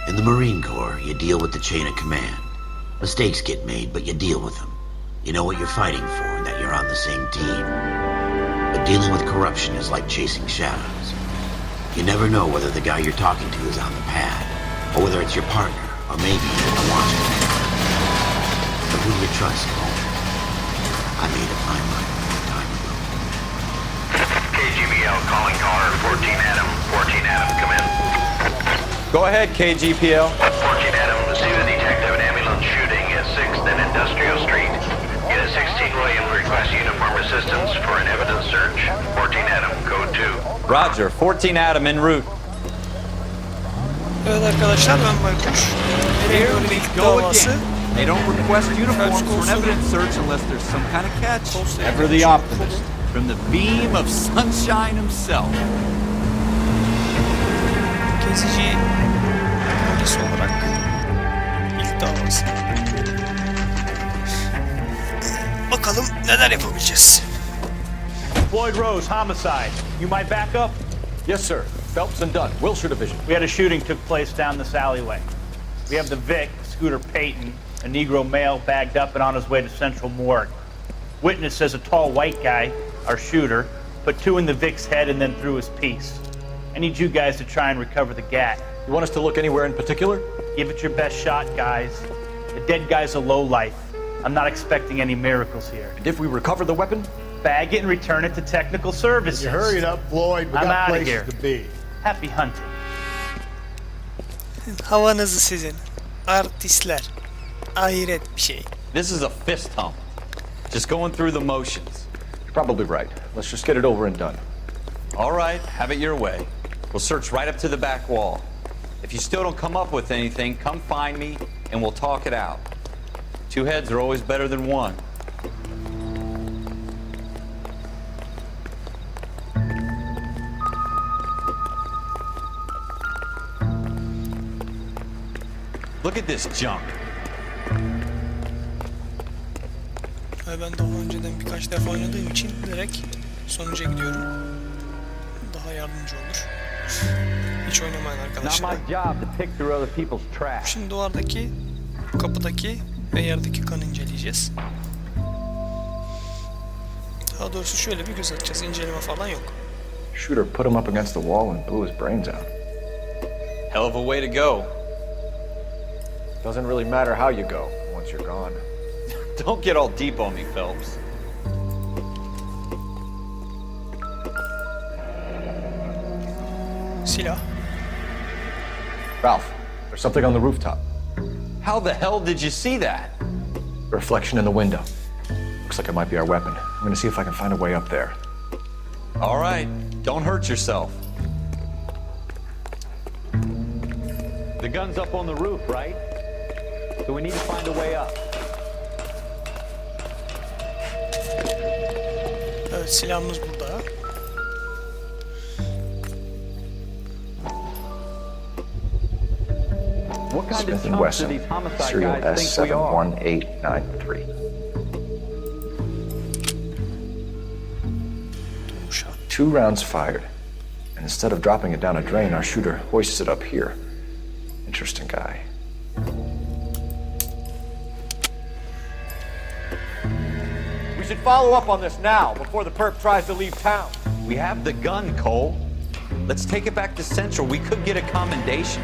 In the Marine Corps, you deal with the chain of command. Mistakes get made, but you deal with them. You know what you're fighting for and that you're on the same team. But dealing with corruption is like chasing shadows. You never know whether the guy you're talking to is on the pad, or whether it's your partner, or maybe even a watchman. But who do you trust, Cole? I made up my mind a long time ago. KGBL calling caller 14 Adam. 14 Adam, come in. Go ahead, KGPL. 14 Adam, see the detective and ambulance shooting at 6th and Industrial Street. Unit 16 William requests uniform assistance for an evidence search. 14 Adam, code 2. Roger, 14 Adam en route. Evet arkadaşlar, ben Baykuş. Here Bölüm we ilk go davası. again. They don't request uniforms for an evidence search unless there's some kind of catch. Ever the optimist, from the beam of sunshine himself. Gezici polis olarak ilk davası. Bakalım neler yapabileceğiz. Floyd Rose, homicide. You might back up? Yes, sir. Phelps and Dunn, Wilshire Division. We had a shooting took place down this alleyway. We have the Vic, Scooter Payton, a Negro male bagged up and on his way to Central Morgue. Witness says a tall white guy, our shooter, put 2 in the Vic's head and then threw his piece. I need you guys to try and recover the gat. You want us to look anywhere in particular? Give it your best shot, guys. The dead guy's a lowlife. I'm not expecting any miracles here. And if we recover the weapon? Bag it and return it to technical services. You hurry it up, Floyd. We I'm got outta places here. to be. Happy hunting. Havanızı sizin. Artistler. Ahiret bir şey. This is a fist hump. Just going through the motions. You're probably right. Let's just get it over and done. All right, have it your way. We'll search right up to the back wall. If you still don't come up with anything, come find me and we'll talk it out. 2 heads are always better than 1. Look at this junk. Ben daha önceden birkaç defa oynadığım için direkt sonuca gidiyorum. Daha yardımcı olur. Hiç oynamayan arkadaşlar. Şimdi duvardaki, kapıdaki ve yerdeki kanı inceleyeceğiz. Daha doğrusu şöyle bir göz atacağız. İnceleme falan yok. Shooter put him up against the wall and blew his brains out. Hell of a way to go. Doesn't really matter how you go once you're gone. Don't get all deep on me, Phelps. Silah. Ralph, there's something on the rooftop. How the hell did you see that? A reflection in the window. Looks like it might be our weapon. I'm gonna see if I can find a way up there. All right, don't hurt yourself. The gun's up on the roof, right? So we need to find a way up. Evet, silahımız burada. What kind Smith of and chumps do Wesson, these homicide serial guys think we are? S71893. Uşak. 2 rounds fired. And instead of dropping it down a drain, our shooter hoists it up here. Interesting guy. We should follow up on this now, before the perp tries to leave town. We have the gun, Cole. Let's take it back to Central. We could get a commendation.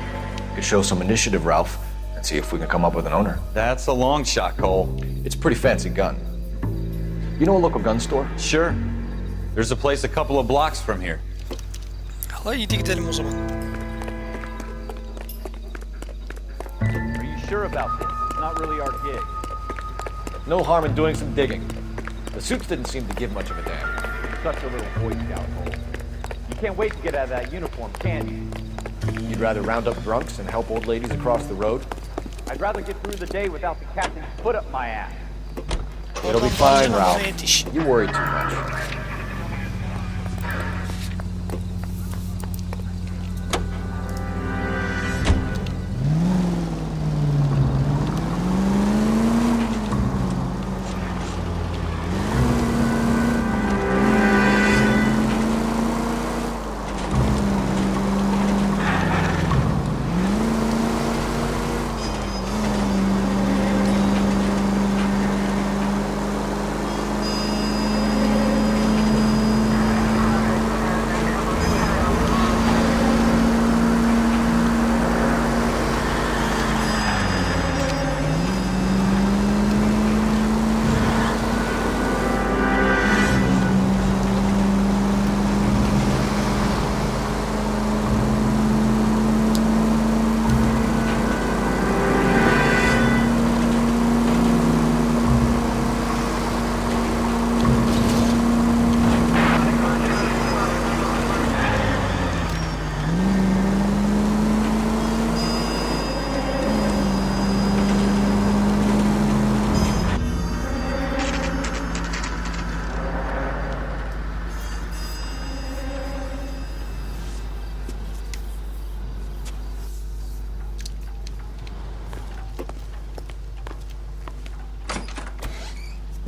We could show some initiative, Ralph, and see if we can come up with an owner. That's a long shot, Cole. It's a pretty fancy gun. You know a local gun store? Sure. There's a place a couple of blocks from here. Haydi gidelim o zaman. Are you sure about this? It's not really our gig. No harm in doing some digging. The suits didn't seem to give much of a damn. Such a little Boy Scout hole. You can't wait to get out of that uniform, can you? You'd rather round up drunks and help old ladies across the road? I'd rather get through the day without the captain's foot up my ass. It'll be fine, Oradan Ralph. yetiş. You worry too much.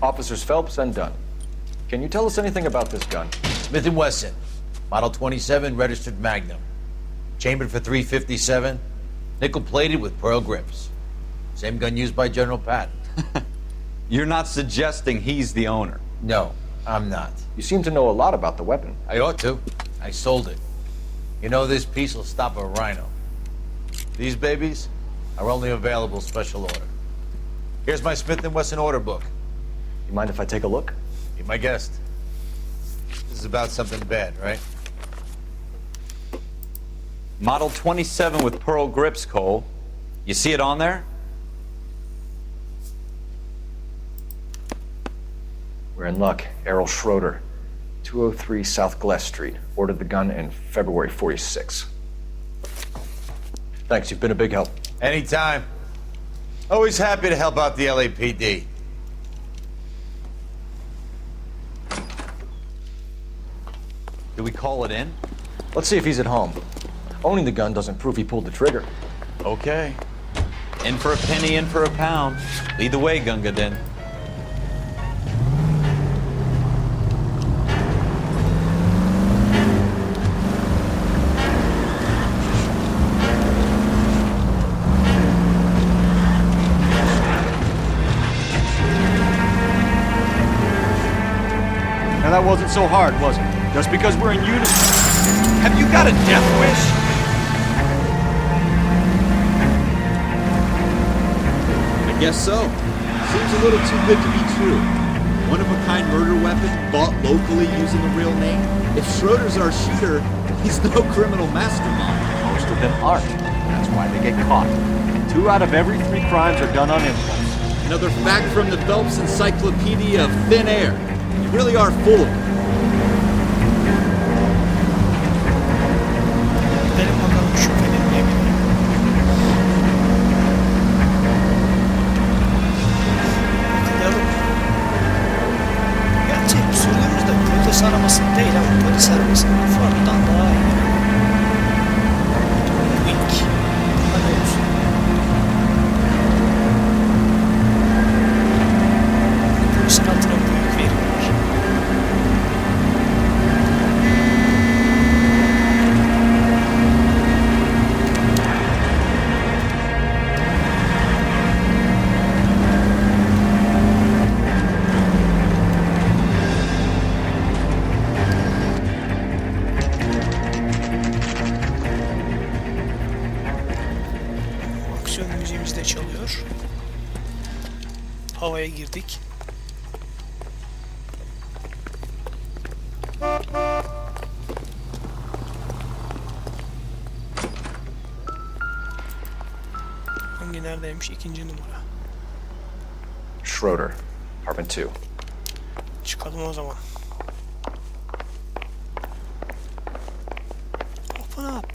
Officers Phelps and Dunn. Can you tell us anything about this gun? Smith & Wesson, Model 27, registered Magnum. Chambered for .357, nickel-plated with pearl grips. Same gun used by General Patton. You're not suggesting he's the owner? No, I'm not. You seem to know a lot about the weapon. I ought to. I sold it. You know, this piece will stop a rhino. These babies are only available special order. Here's my Smith & Wesson order book. You mind if I take a look? Be my guest. This is about something bad, right? Model 27 with pearl grips, Cole. You see it on there? We're in luck. Errol Schroeder, 203 South Glass Street. Ordered the gun in February '46. Thanks, you've been a big help. Anytime. Always happy to help out the LAPD. Do we call it in? Let's see if he's at home. Owning the gun doesn't prove he pulled the trigger. Okay. In for a penny, in for a pound. Lead the way, Gunga Din. Now that wasn't so hard, was it? Just because we're in unison. Have you got a death wish? I guess so. Seems a little too good to be true. One-of-a-kind murder weapon bought locally using a real name. If Schroeder's our shooter, he's no criminal mastermind. Most of them aren't. That's why they get caught. 2 out of every 3 crimes are done on impulse. Another fact from the Phelps Encyclopedia of Thin Air. You really are full of it. Benim bakalım şüpheli ne bileyim. Yakalayalım. Gerçi sürdüğümüzde polis araması değil ama polis araması Ford'dan daha iyi. Wink. Hadi olsun. Polisin altına büyük veriyorlar. Aksiyon müziğimiz de çalıyor. Havaya girdik. Hangi neredeymiş? 2. numara. Schroeder, apartment 2. Çıkalım o zaman. Open up.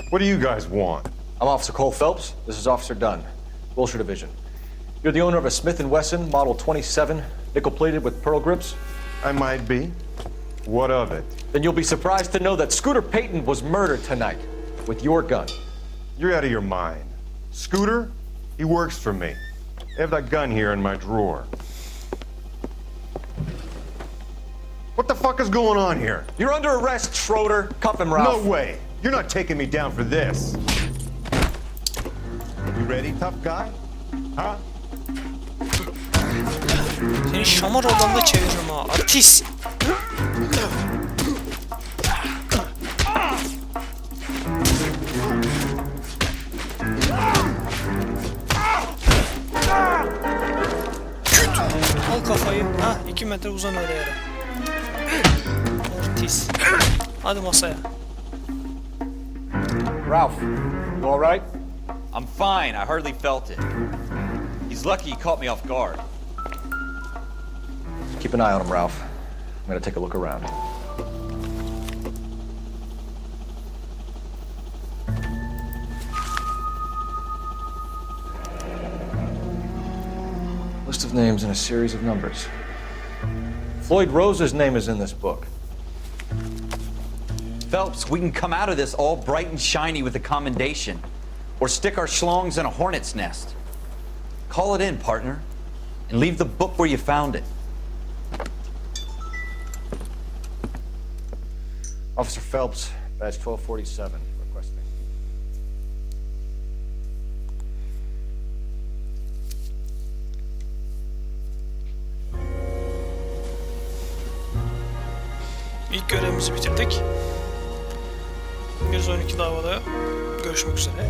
What do you guys want? I'm Officer Cole Phelps. This is Officer Dunn, Wilshire Division. You're the owner of a Smith & Wesson Model 27, nickel-plated with pearl grips? I might be. What of it? Then you'll be surprised to know that Scooter Payton was murdered tonight with your gun. You're out of your mind. Scooter? He works for me. I have that gun here in my drawer. What the fuck is going on here? You're under arrest, Schroeder. Cuff him, Ralph. No way. You're not taking me down for this. You ready, tough guy? Huh? Seni şamar odamda çeviririm ha. Artist. Küt. Al kafayı. Ha 2 metre uzan öyle yere. Artist. Hadi masaya. Ralph, you all right? I'm fine. I hardly felt it. He's lucky he caught me off guard. Keep an eye on him, Ralph. I'm gonna take a look around. List of names and a series of numbers. Floyd Rose's name is in this book. Phelps, we can come out of this all bright and shiny with a commendation. Or stick our schlongs in a hornet's nest. Call it in, partner. And leave the book where you found it. Officer Phelps, badge 1247, requesting. İlk görevimizi bitirdik. Bir sonraki davada görüşmek üzere.